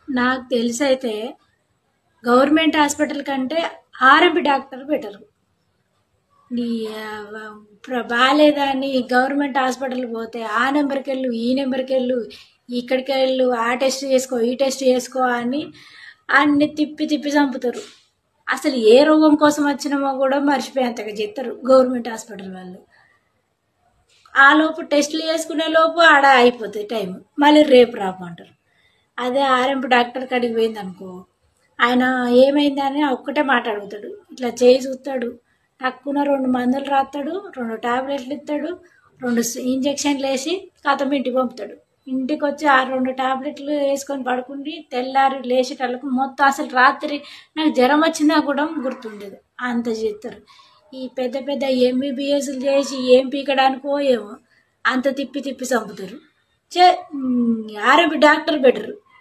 నాకు తెలిసైతే government hospital కంటే RMP doctor better. నీ బాగాలేదా అని గవర్నమెంట్ హాస్పిటల్కి పోతే ఆ నెంబర్కి వెళ్ళు, ఈ నెంబర్కి వెళ్ళు, ఇక్కడికి వెళ్ళు, ఆ టెస్ట్ చేసుకో, ఈ టెస్ట్ చేసుకో అని అన్ని తిప్పి తిప్పి చంపుతారు. అసలు ఏ రోగం కోసం వచ్చినామో కూడా మర్చిపోయేంతగా చేస్తారు గవర్నమెంట్ హాస్పిటల్ వాళ్ళు. ఆ లోపు టెస్టులు చేసుకునే లోపు ఆడ అయిపోతుంది టైం, మళ్ళీ రేపు రామంటారు. అదే ఆర్ఎంపీ డాక్టర్ కాడికి పోయింది అనుకో, ఆయన ఏమైందని ఒక్కటే మాట అడుగుతాడు, ఇట్లా చేయి చూస్తాడు, టక్కున 2 మందులు రాస్తాడు, 2 టాబ్లెట్లు ఇస్తాడు, 2 ఇంజక్షన్లు వేసి కథం ఇంటికి పంపుతాడు. ఇంటికి వచ్చి ఆ 2 టాబ్లెట్లు వేసుకొని పడుకుండి తెల్లారి లేచేటళ్ళకు మొత్తం అసలు రాత్రి నాకు జ్వరం వచ్చినా కూడా గుర్తుండేది, అంత చేస్తారు. ఈ పెద్ద పెద్ద ఎంబీబీఎస్లు చేసి ఏం పీకడానికో ఏమో అంత తిప్పి తిప్పి చంపుతారు. చే ఆర్ఎంపీ డాక్టర్ బెటరు.